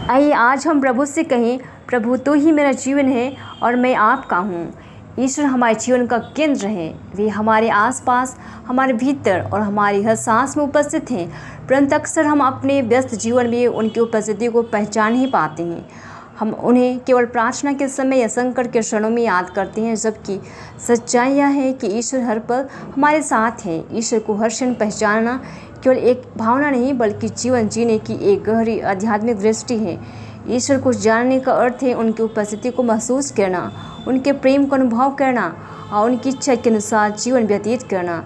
आइए आज हम प्रभु से कहें, प्रभु तू ही मेरा जीवन है और मैं आपका हूँ। ईश्वर हमारे जीवन का केंद्र है। वे हमारे आसपास, हमारे भीतर और हमारी हर सांस में उपस्थित हैं, परंतु अक्सर हम अपने व्यस्त जीवन में उनकी उपस्थिति को पहचान नहीं पाते हैं। हम उन्हें केवल प्रार्थना के समय या संकट के क्षणों में याद करते हैं, जबकि सच्चाई यह है कि ईश्वर हर पल हमारे साथ है। ईश्वर को हर क्षण पहचानना केवल एक भावना नहीं, बल्कि जीवन जीने की एक गहरी आध्यात्मिक दृष्टि है। ईश्वर को जानने का अर्थ है उनकी उपस्थिति को महसूस करना, उनके प्रेम को अनुभव करना और उनकी इच्छा के अनुसार जीवन व्यतीत करना।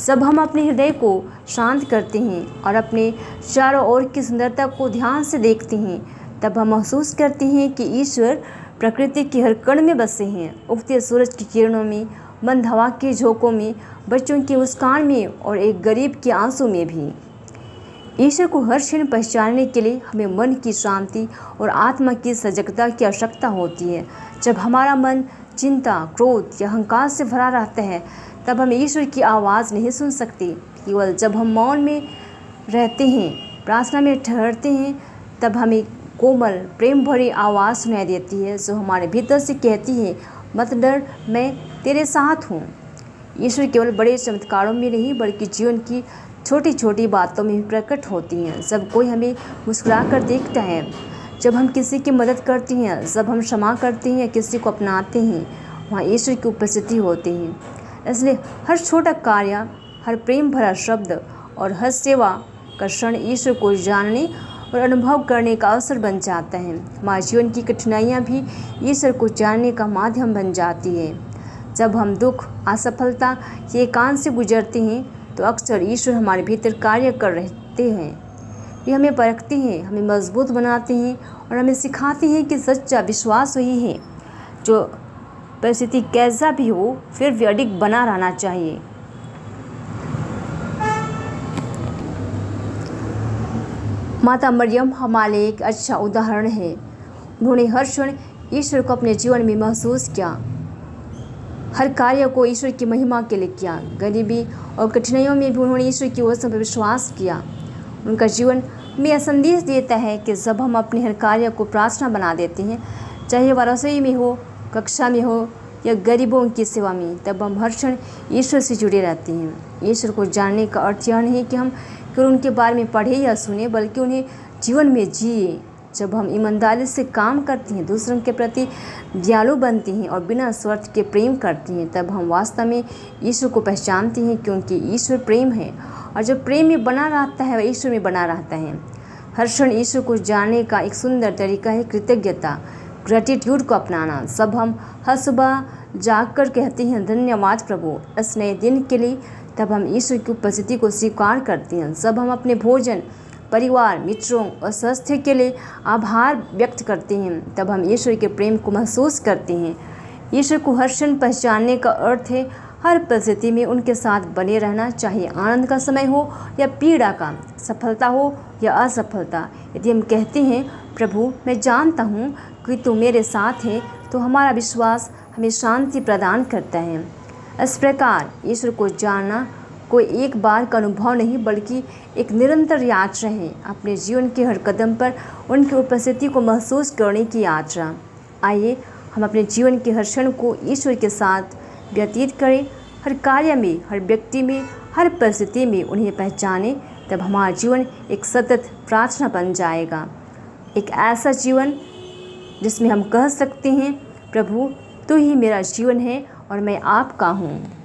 जब हम अपने हृदय को शांत करते हैं और अपने चारों ओर की सुंदरता को ध्यान से देखते हैं, तब हम महसूस करते हैं कि ईश्वर प्रकृति के हर कण में बसे हैं। उगते सूरज की किरणों में, मंद हवा के झोंकों में, बच्चों की मुस्कान में और एक गरीब के आंसू में भी। ईश्वर को हर क्षण पहचानने के लिए हमें मन की शांति और आत्मा की सजगता की आवश्यकता होती है। जब हमारा मन चिंता, क्रोध या अहंकार से भरा रहता है, तब हम ईश्वर की आवाज़ नहीं सुन सकते। केवल जब हम मौन में रहते हैं, प्रार्थना में ठहरते हैं, तब हमें कोमल प्रेम भरी आवाज़ सुनाई देती है, जो हमारे भीतर से कहती है, मत डर, मैं तेरे साथ हूँ। ईश्वर केवल बड़े चमत्कारों में नहीं, बल्कि जीवन की छोटी छोटी बातों में भी प्रकट होती हैं। जब कोई हमें मुस्कुरा कर देखता है, जब हम किसी की मदद करते हैं, जब हम क्षमा करते हैं या किसी को अपनाते हैं, वहाँ ईश्वर की उपस्थिति होती है। इसलिए हर छोटा कार्य, हर प्रेम भरा शब्द और हर सेवा का क्षण ईश्वर को जानने और अनुभव करने का अवसर बन जाता है। हमारे जीवन की कठिनाइयाँ भी ईश्वर को जानने का माध्यम बन जाती है। जब हम दुख, असफलता या एकांत से गुजरते हैं, तो अक्सर ईश्वर हमारे भीतर कार्य कर रहते हैं। वे हमें परखते हैं, हमें मजबूत बनाते हैं और हमें सिखाते हैं कि सच्चा विश्वास वही है जो परिस्थिति कैसा भी हो, फिर भी अडिग बना रहना चाहिए। माता मरियम हमारे लिए एक अच्छा उदाहरण है। उन्होंने हर क्षण ईश्वर को अपने जीवन में महसूस किया, हर कार्य को ईश्वर की महिमा के लिए किया। गरीबी और कठिनाइयों में भी उन्होंने ईश्वर की वचन पर विश्वास किया। उनका जीवन हमें यह संदेश देता है कि जब हम अपने हर कार्य को प्रार्थना बना देते हैं, चाहे वह रसोई में हो, कक्षा में हो या गरीबों की सेवा में, तब हम हर क्षण ईश्वर से जुड़े रहते हैं। ईश्वर को जानने का अर्थ यह नहीं कि हम केवल उनके बारे में पढ़े या सुने, बल्कि उन्हें जीवन में जिए। जब हम ईमानदारी से काम करते हैं, दूसरों के प्रति दयालु बनते हैं और बिना स्वार्थ के प्रेम करते हैं, तब हम वास्तव में ईश्वर को पहचानते हैं, क्योंकि ईश्वर प्रेम है और जब प्रेम में बना रहता है, वह ईश्वर में बना रहता है। हर क्षण ईश्वर को जानने का एक सुंदर तरीका है कृतज्ञता, ग्रेटिट्यूड को अपनाना। सब हम हर सुबह जागकर कहते हैं, धन्यवाद प्रभु इस नए दिन के लिए। तब हम ईश्वर की उपस्थिति को स्वीकार करते हैं। जब हम अपने भोजन, परिवार, मित्रों और स्वास्थ्य के लिए आभार व्यक्त करते हैं, तब हम ईश्वर के प्रेम को महसूस करते हैं। ईश्वर को हर क्षण पहचानने का अर्थ है हर परिस्थिति में उनके साथ बने रहना, चाहे आनंद का समय हो या पीड़ा का, सफलता हो या असफलता। यदि हम कहते हैं, प्रभु मैं जानता हूँ कि तू मेरे साथ है, तो हमारा विश्वास हमें शांति प्रदान करता है। इस प्रकार ईश्वर को जानना कोई एक बार का अनुभव नहीं, बल्कि एक निरंतर यात्रा है। अपने जीवन के हर कदम पर उनकी उपस्थिति को महसूस करने की यात्रा। आइए हम अपने जीवन के हर क्षण को ईश्वर के साथ व्यतीत करें, हर कार्य में, हर व्यक्ति में, हर परिस्थिति में उन्हें पहचानें। तब हमारा जीवन एक सतत प्रार्थना बन जाएगा, एक ऐसा जीवन जिसमें हम कह सकते हैं, प्रभु तू ही मेरा जीवन है और मैं आपका हूँ।